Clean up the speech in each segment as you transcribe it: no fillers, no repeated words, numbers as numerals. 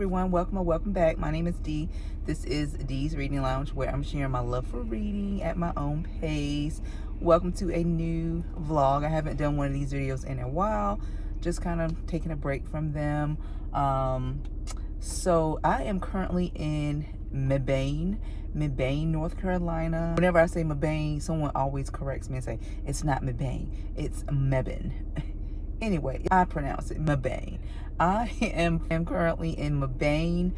everyone, welcome or welcome back. My name is Dee. This is Dee's Reading Lounge, where I'm sharing my love for reading at my own pace. Welcome to a new vlog. I haven't done one of these videos in a while, just kind of taking a break from them. So I am currently in Mebane, North Carolina. Whenever I say Mebane, someone always corrects me and say it's not Mebane, it's Mebane. Anyway, I pronounce it Mebane. I am currently in Mebane,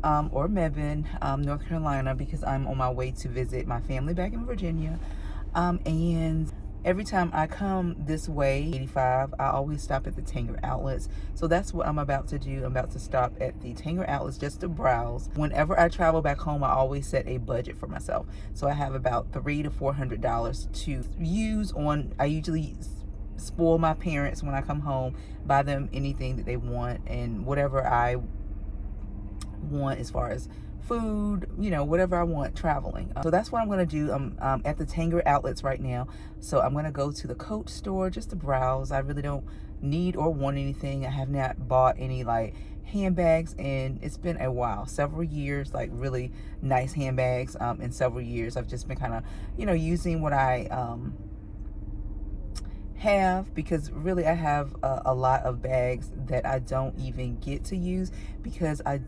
or Mebane, North Carolina, because I'm on my way to visit my family back in Virginia. And every time I come this way, 85, I always stop at the Tanger outlets. So that's what I'm about to do. I'm about to stop at the Tanger outlets just to browse. Whenever I travel back home, I always set a budget for myself. So I have about $300 to $400 to use on, I usually spoil my parents when I come home, buy them anything that they want and whatever I want as far as food, you know, whatever I want traveling. So that's what I'm going to do. I'm at the Tanger outlets right now. So I'm going to go to the Coach store just to browse. I really don't need or want anything. I have not bought any like handbags and it's been a while, several years, like really nice handbags in several years. I've just been kind of, you know, using what I have, because really I have a lot of bags that I don't even get to use because I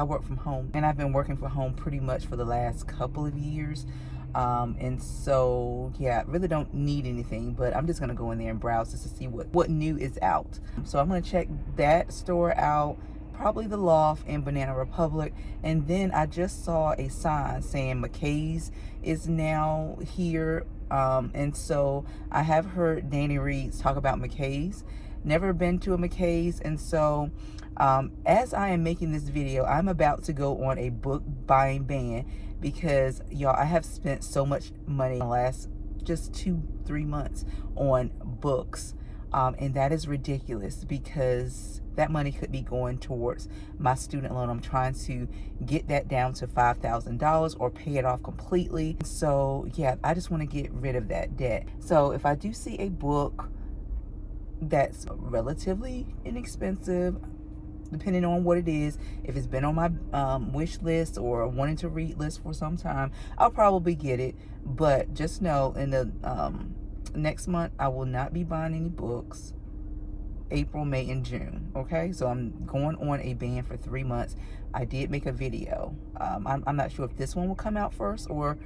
work from home, and I've been working from home pretty much for the last couple of years. And so yeah, I really don't need anything, but I'm just gonna go in there and browse just to see what new is out. So I'm gonna check that store out, probably the Loft and Banana Republic. And then I just saw a sign saying McKays is now here. And so I have heard Danny Reeds talk about McKays. Never been to a McKays. And so as I am making this video, I'm about to go on a book buying ban because y'all, I have spent so much money in the last just 2-3 months on books. And that is ridiculous because that money could be going towards my student loan. I'm trying to get that down to $5,000 or pay it off completely. So yeah, I just want to get rid of that debt. So if I do see a book that's relatively inexpensive, depending on what it is, if it's been on my wish list or wanting to read list for some time, I'll probably get it. But just know in the next month I will not be buying any books. April, May, and June. Okay, so I'm going on a ban for 3 months. I did make a video. I'm not sure if this one will come out first, or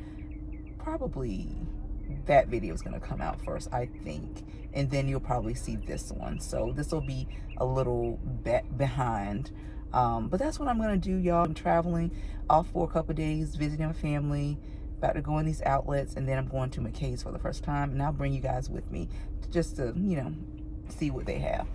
probably that video is going to come out first, I think, and then you'll probably see this one. So this will be a little bit behind, but that's what I'm going to do, y'all. I'm traveling off for a couple days, visiting my family, about to go in these outlets, and then I'm going to McKay's for the first time, and I'll bring you guys with me just to, you know, see what they have.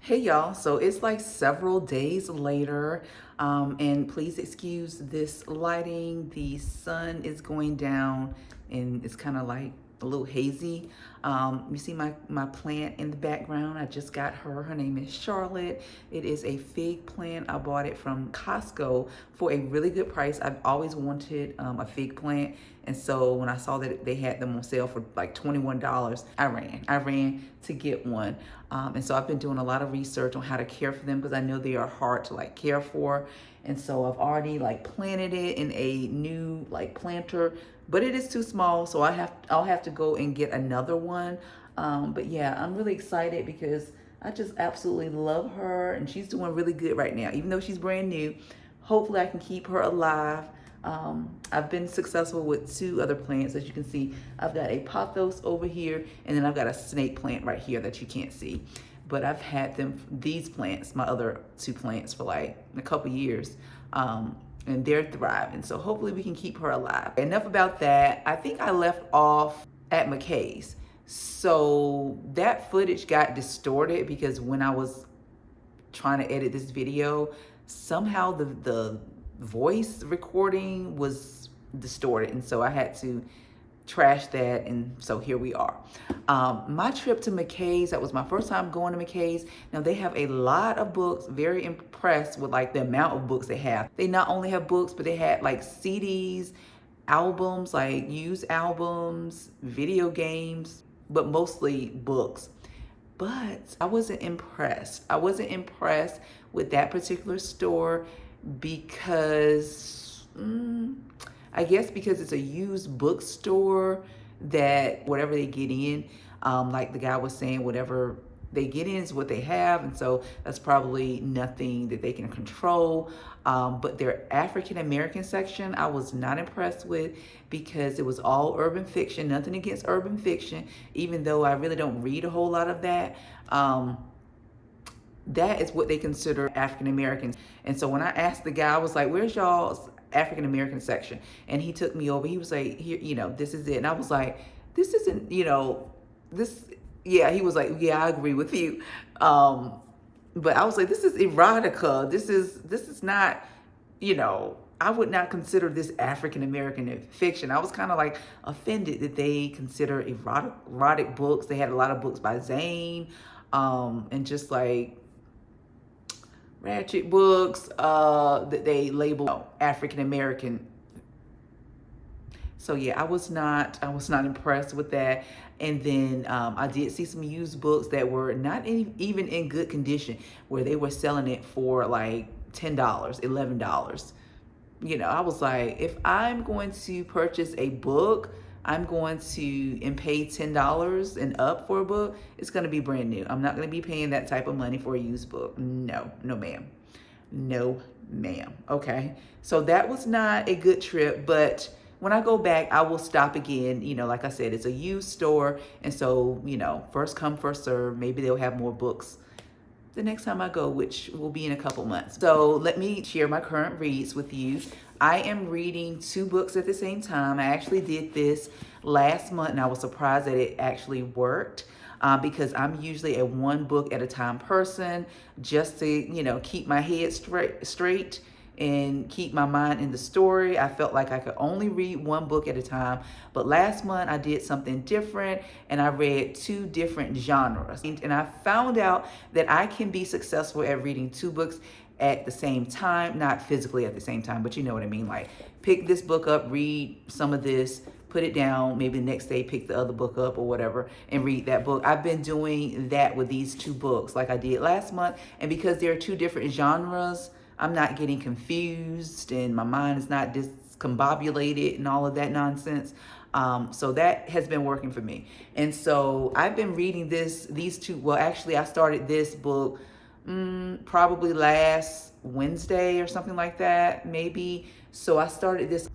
Hey y'all, so it's like several days later, and please excuse this lighting. The sun is going down and it's kind of like a little hazy. You see my plant in the background. I just got her. Her name is Charlotte. It is a fig plant. I bought it from Costco for a really good price. I've always wanted a fig plant. And so when I saw that they had them on sale for like $21, I ran to get one. And so I've been doing a lot of research on how to care for them because I know they are hard to like care for. And so I've already like planted it in a new like planter, but it is too small. So I'll have to go and get another one. But yeah, I'm really excited because I just absolutely love her and she's doing really good right now, even though she's brand new. Hopefully I can keep her alive. I've been successful with 2 other plants. As you can see, I've got a pothos over here, and then I've got a snake plant right here that you can't see. But I've had these plants, my other 2 plants, for like a couple years, and they're thriving. So hopefully we can keep her alive. Enough about that. I think I left off at McKays. So that footage got distorted because when I was trying to edit this video, somehow the voice recording was distorted, and so I had to trash that, and so here we are. My trip to McKays, that was my first time going to McKays. Now they have a lot of books. Very impressed with like the amount of books they have. They not only have books, but they had like CDs, albums, like used albums, video games, but mostly books. But I wasn't impressed. I wasn't impressed with that particular store because I guess because it's a used bookstore, that whatever they get in, like the guy was saying, whatever they get in is what they have, and so that's probably nothing that they can control. But their African American section I was not impressed with because it was all urban fiction. Nothing against urban fiction, even though I really don't read a whole lot of that. That is what they consider African Americans. And so when I asked the guy, I was like, where's y'all's African American section? And he took me over. He was like, here, this is it. And I was like, this isn't, this, yeah. He was like, yeah, I agree with you. But I was like, this is erotica. This is not, I would not consider this African American fiction. I was kind of like offended that they consider erotic books. They had a lot of books by Zane, and just like ratchet books that they label African American. So yeah, I was not impressed with that. And then I did see some used books that were not even in good condition, where they were selling it for like $10, $11. I was like, if I'm going to purchase a book, I'm going to and pay $10 and up for a book, it's going to be brand new. I'm not going to be paying that type of money for a used book. No ma'am. No ma'am. Okay. So that was not a good trip, but when I go back, I will stop again. Like I said, it's a used store. And so, first come, first serve. Maybe they'll have more books the next time I go, which will be in a couple months. So let me share my current reads with you. I am reading 2 books at the same time. I actually did this last month and I was surprised that it actually worked, because I'm usually a 1 book at a time person, just to, keep my head straight and keep my mind in the story. I felt like I could only read 1 book at a time. But last month I did something different and I read 2 different genres. And I found out that I can be successful at reading 2 books at the same time, not physically at the same time, but you know what I mean. Like pick this book up, read some of this, put it down, maybe the next day pick the other book up or whatever and read that book. I've been doing that with these 2 books like I did last month. And because there are 2 different genres, I'm not getting confused and my mind is not discombobulated and all of that nonsense. So that has been working for me. And so I've been reading these 2. Well, actually I started this book probably last Wednesday or something like that, maybe. So I started this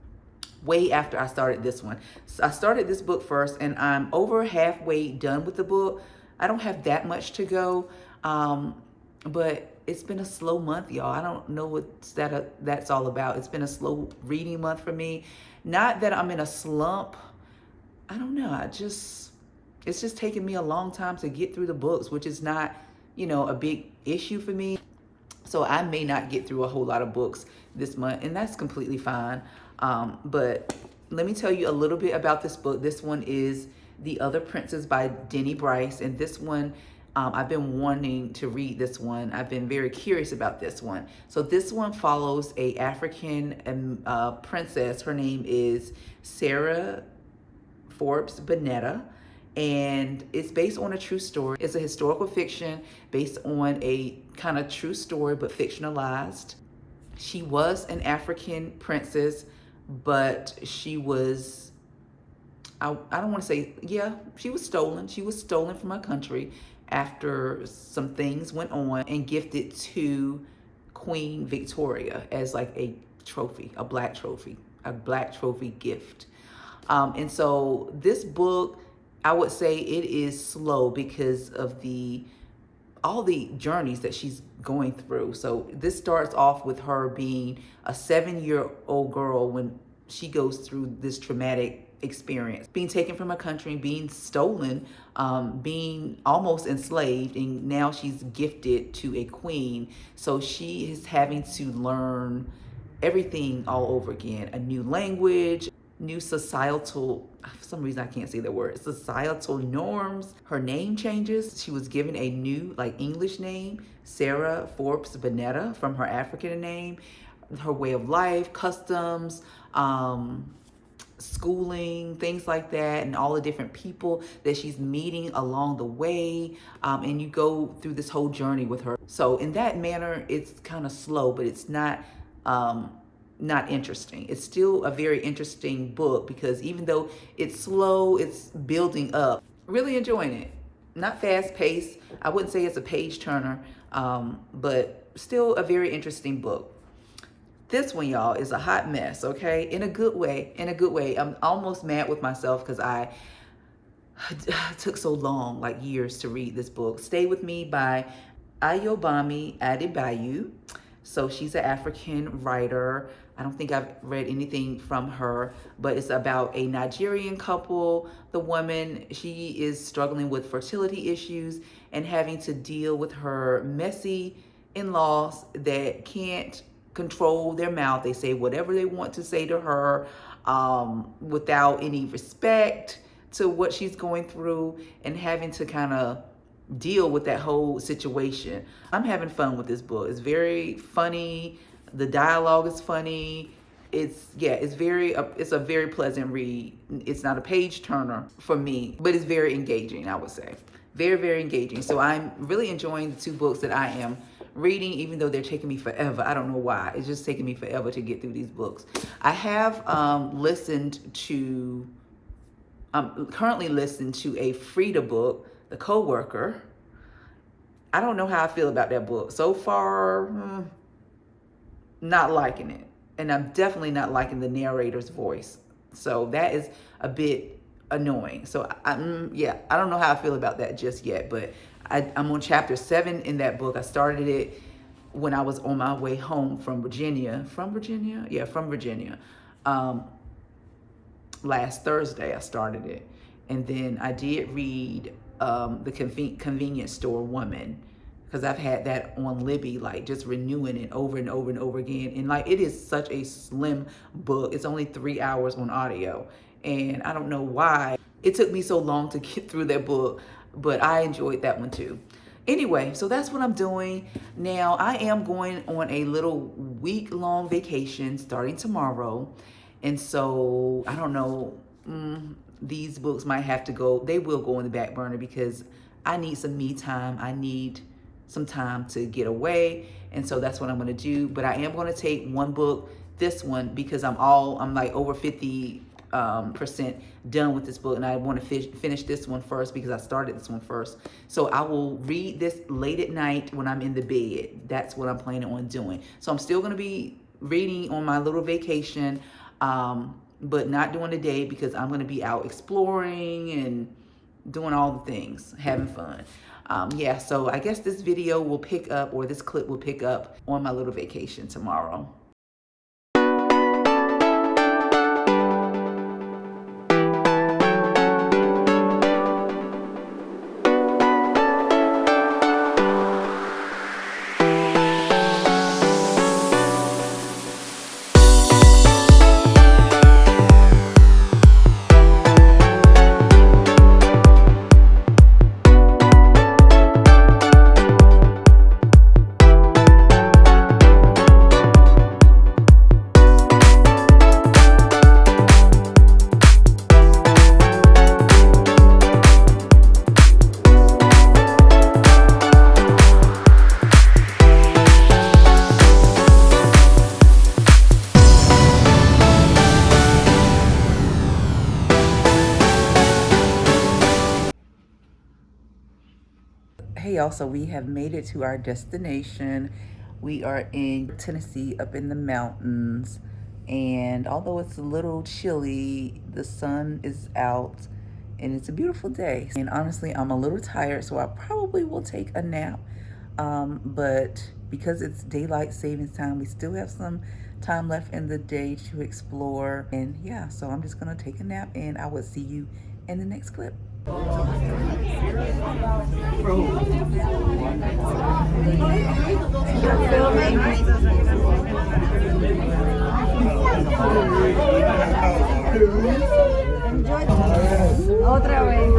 way after I started this one. So I started this book first and I'm over halfway done with the book. I don't have that much to go. But it's been a slow month, y'all. I don't know what that's all about. It's been a slow reading month for me. Not that I'm in a slump. I don't know. It's just taken me a long time to get through the books, which is not, a big issue for me. So I may not get through a whole lot of books this month, and that's completely fine. But let me tell you a little bit about this book. This one is The Other Princess by Denny Bryce. And this one, I've been wanting to read this one. I've been very curious about this one. So this one follows a African princess. Her name is Sarah Forbes Bonetta, and it's based on a true story. It's a historical fiction based on a kind of true story, but fictionalized. She was an African princess, but she was, I don't want to say, yeah, she was stolen. She was stolen from her country after some things went on and gifted to Queen Victoria as like a trophy, a black trophy gift. And so this book, I would say it is slow because of all the journeys that she's going through. So this starts off with her being a 7-year-old girl when she goes through this traumatic experience, being taken from her country, being stolen, being almost enslaved, and now she's gifted to a queen. So she is having to learn everything all over again, a new language, new societal, for some reason I can't say that word, societal norms. Her name changes. She was given a new like English name, Sarah Forbes Bonetta, from her African name. Her way of life, customs, schooling, things like that, and all the different people that she's meeting along the way. And you go through this whole journey with her. So in that manner, it's kind of slow, but it's not interesting. It's still a very interesting book because even though it's slow, it's building up. Really enjoying it. Not fast paced. I wouldn't say it's a page turner, but still a very interesting book. This one, y'all, is a hot mess, okay? In a good way, I'm almost mad with myself because I took so long, like years, to read this book. Stay With Me by Ayobami Adebayo. So she's an African writer. I don't think I've read anything from her, but it's about a Nigerian couple. The woman, she is struggling with fertility issues and having to deal with her messy in-laws that can't control their mouth. They say whatever they want to say to her without any respect to what she's going through, and having to kind of deal with that whole situation. I'm having fun with this book. It's very funny. The dialogue is funny. It's a very pleasant read. It's not a page turner for me, but it's very engaging, I would say. Very, very engaging. So I'm really enjoying the two books that I am reading, even though they're taking me forever. I don't know why. It's just taking me forever to get through these books. I have currently listening to a Frida book, The Coworker. I don't know how I feel about that book. So far, not liking it. And I'm definitely not liking the narrator's voice. So that is a bit annoying. So I don't know how I feel about that just yet, but I'm on chapter 7 in that book. I started it when I was on my way home from Virginia. From Virginia. Last Thursday I started it. And then I did read the Convenience Store Woman, because I've had that on Libby, like just renewing it over and over and over again. And like, it is such a slim book. It's only 3 hours on audio. And I don't know why it took me so long to get through that book, but I enjoyed that one too. Anyway, so that's what I'm doing. Now I am going on a little week-long vacation starting tomorrow. And so I don't know, these books might have to go, they will go on the back burner because I need some me time. I need some time to get away. And so that's what I'm gonna do. But I am gonna take one book, this one, because I'm like over 50% done with this book, and I want to finish this one first because I started this one first. So I will read this late at night when I'm in the bed. That's what I'm planning on doing. So I'm still going to be reading on my little vacation, but not during the day because I'm going to be out exploring and doing all the things, having fun. So I guess this video will pick up, or this clip will pick up on my little vacation tomorrow. Hey, also, we have made it to our destination. We are in Tennessee, up in the mountains. And although it's a little chilly, the sun is out and it's a beautiful day. And honestly, I'm a little tired, so I probably will take a nap. But because it's daylight savings time, we still have some time left in the day to explore. And yeah, so I'm just gonna take a nap and I will see you in the next clip. Otra vez.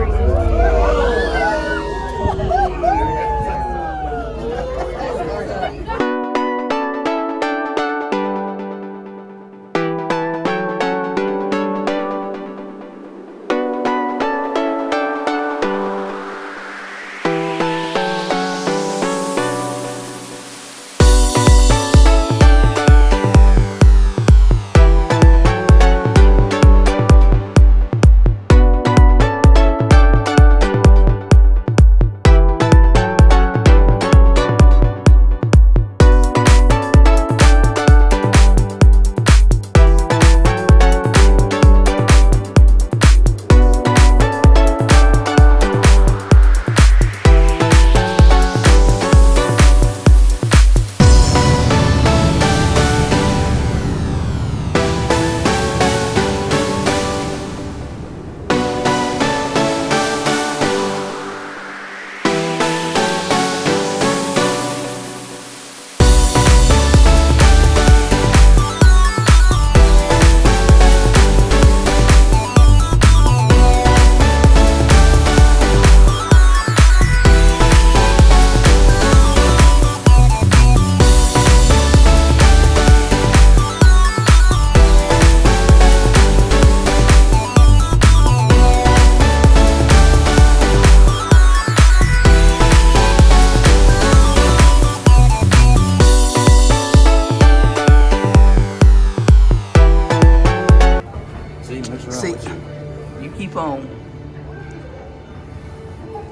See, you keep on.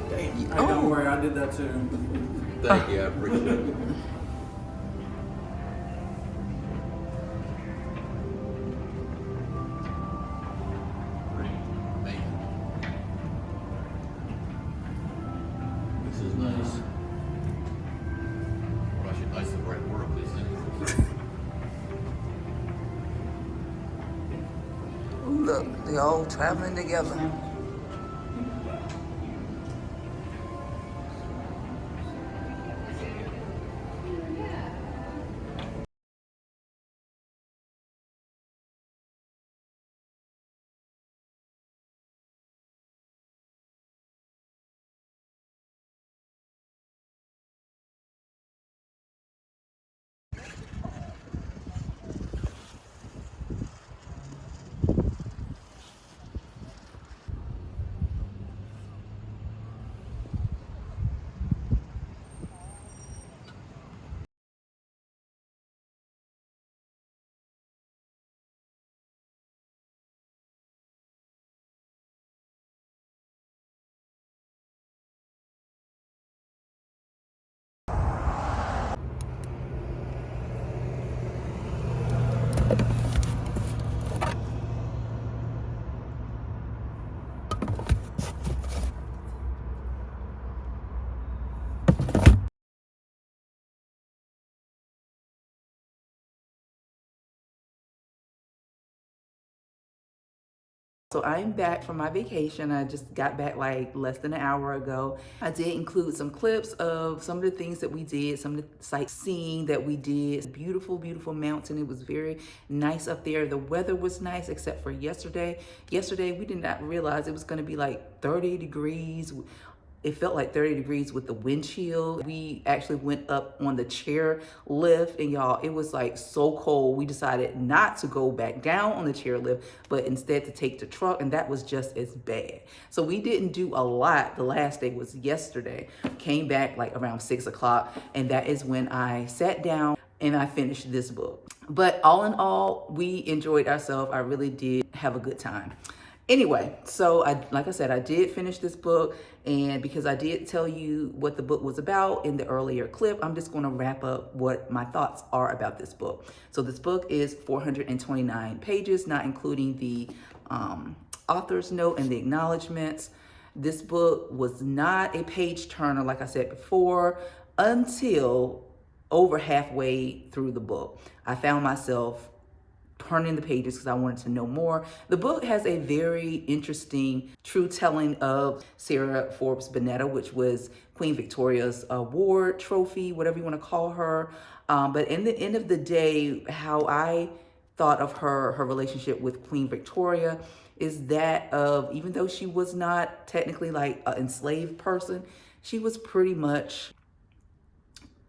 Damn. Hey, don't worry, I did that too. Thank you, I appreciate it. Man. This is nice. Well, I should nice the right word, isn't it? Look, they all traveling together. So I'm back from my vacation. I just got back like less than an hour ago. I did include some clips of some of the things that we did, some of the sightseeing that we did. Beautiful, beautiful mountain. It was very nice up there. The weather was nice except for yesterday. Yesterday, we did not realize it was gonna be like 30 degrees. It felt like 30 degrees with the wind chill. We actually went up on the chair lift and y'all, it was like so cold. We decided not to go back down on the chair lift, but instead to take the truck, and that was just as bad. So we didn't do a lot. The last day was yesterday. Came back like around 6 o'clock, and that is when I sat down and I finished this book. But all in all, we enjoyed ourselves. I really did have a good time. Anyway, so like I said, I did finish this book, and because I did tell you what the book was about in the earlier clip, I'm just going to wrap up what my thoughts are about this book. So this book is 429 pages, not including the author's note and the acknowledgments. This book was not a page turner, like I said before, until over halfway through the book. I found myself turning the pages because I wanted to know more. The book has a very interesting true telling of Sarah Forbes Bonetta, which was Queen Victoria's award trophy, whatever you want to call her. But in the end of the day, how I thought of her relationship with Queen Victoria is that of, even though she was not technically like an enslaved person, she was pretty much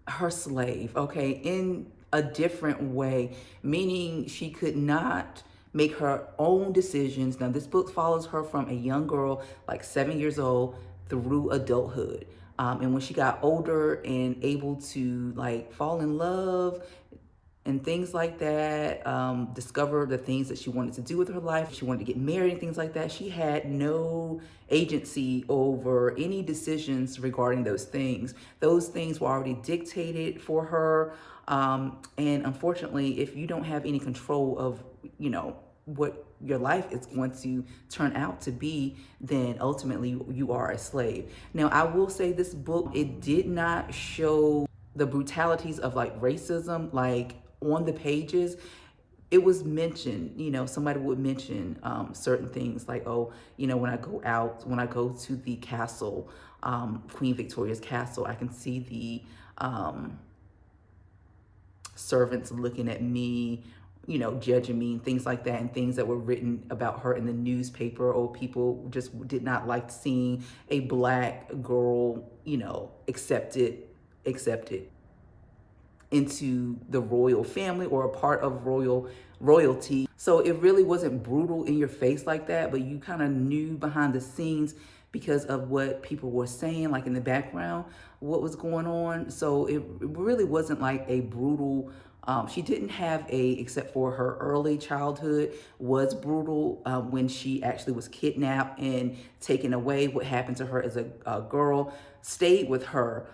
her slave, okay, in a different way, meaning she could not make her own decisions. Now, this book follows her from a young girl, like 7 years old, through adulthood. And when she got older and able to like fall in love and things like that, discover the things that she wanted to do with her life. She wanted to get married and things like that. She had no agency over any decisions regarding those things. Those things were already dictated for her. And unfortunately, if you don't have any control of, you know, what your life is going to turn out to be, then ultimately you are a slave. Now, I will say this book, it did not show the brutalities of like racism, like on the pages. It was mentioned, you know, somebody would mention certain things like, oh, you know, when I go to the castle, Queen Victoria's castle, I can see the servants looking at me, you know, judging me and things like that, and things that were written about her in the newspaper, or people just did not like seeing a black girl, you know, accepted into the royal family or a part of royalty. So it really wasn't brutal in your face like that, but you kind of knew behind the scenes because of what people were saying, like in the background, what was going on. So it really wasn't like a brutal, she didn't have except for her early childhood was brutal when she actually was kidnapped and taken away. What happened to her as a girl stayed with her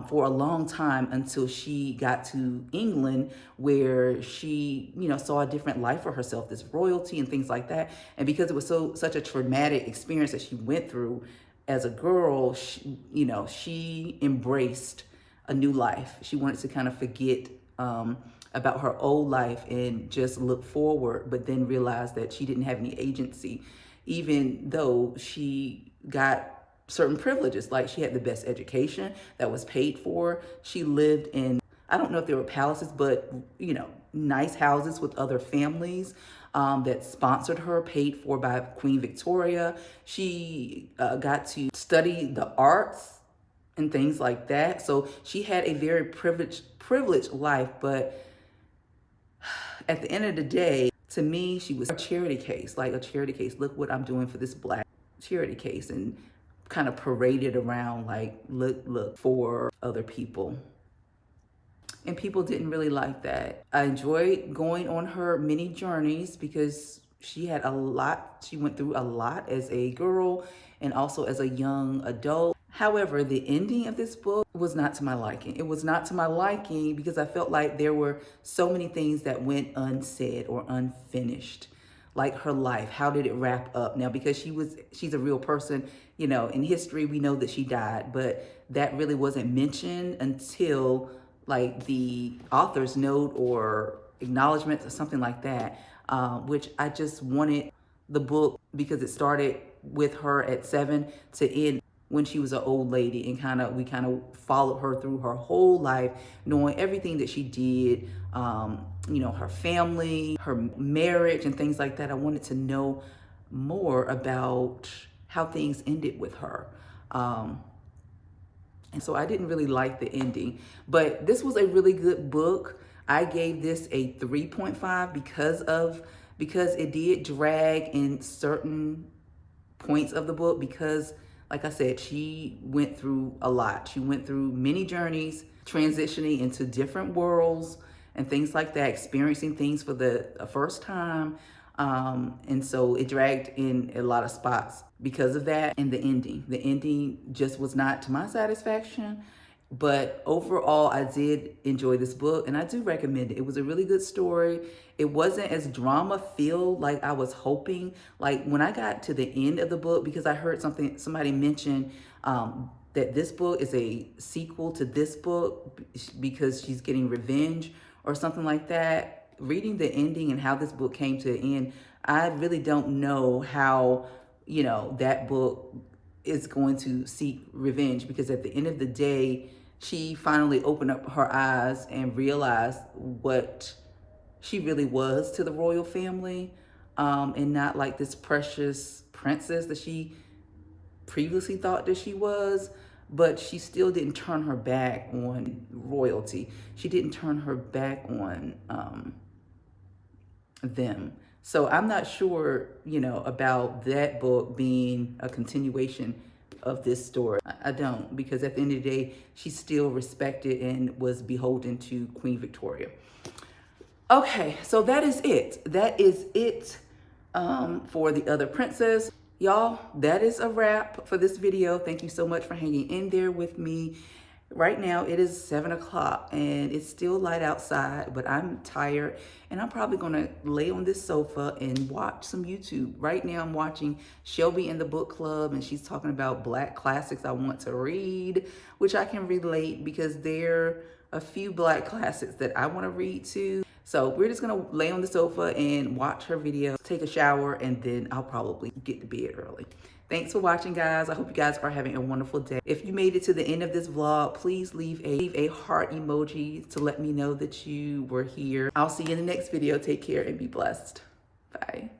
for a long time until she got to England, where she, you know, saw a different life for herself, this royalty and things like that. And because it was such a traumatic experience that she went through as a girl, she embraced a new life. She wanted to kind of forget about her old life and just look forward, but then realized that she didn't have any agency, even though she got certain privileges. Like she had the best education that was paid for. She lived in, I don't know if they were palaces, but, you know, nice houses with other families that sponsored her, paid for by Queen Victoria. She got to study the arts and things like that. So she had a very privileged life. But at the end of the day, to me, she was a charity case, like a charity case. Look what I'm doing for this black charity case, and kind of paraded around like, look for other people. And people didn't really like that. I enjoyed going on her many journeys because she had a lot, she went through a lot as a girl and also as a young adult. However, the ending of this book was not to my liking. It was not to my liking because I felt like there were so many things that went unsaid or unfinished. Like her life, how did it wrap up? Now, because she's a real person, you know, in history, we know that she died, but that really wasn't mentioned until like the author's note or acknowledgments or something like that, which I just wanted the book, because it started with her at 7 to end when she was an old lady, and we kind of followed her through her whole life, knowing everything that she did, you know, her family, her marriage and things like that. I wanted to know more about how things ended with her. And so I didn't really like the ending, but this was a really good book. I gave this a 3.5 because it did drag in certain points of the book, because like I said, she went through a lot. She went through many journeys, transitioning into different worlds and things like that, experiencing things for the first time. And so it dragged in a lot of spots because of that. And the ending just was not to my satisfaction. But overall, I did enjoy this book, and I do recommend it. It was a really good story. It wasn't as drama-filled like I was hoping. Like when I got to the end of the book, because I heard somebody mention that this book is a sequel to this book because she's getting revenge or something like that. Reading the ending and how this book came to an end, I really don't know how, that book is going to seek revenge, because at the end of the day, she finally opened up her eyes and realized what she really was to the royal family, and not like this precious princess that she previously thought that she was. But she still didn't turn her back on royalty. She didn't turn her back on them. So I'm not sure, about that book being a continuation of this story. I don't, because at the end of the day, she still respected and was beholden to Queen Victoria. Okay, so that is it. That is it for The Other Princess. Y'all, that is a wrap for this video. Thank you so much for hanging in there with me. Right now, it is 7 o'clock and it's still light outside, but I'm tired and I'm probably gonna lay on this sofa and watch some YouTube. Right now, I'm watching Shelby in the Book Club, and she's talking about Black classics I want to read, which I can relate because there are a few Black classics that I wanna read too. So we're just gonna lay on the sofa and watch her video, take a shower, and then I'll probably get to bed early. Thanks for watching, guys. I hope you guys are having a wonderful day. If you made it to the end of this vlog, please leave a heart emoji to let me know that you were here. I'll see you in the next video. Take care and be blessed. Bye.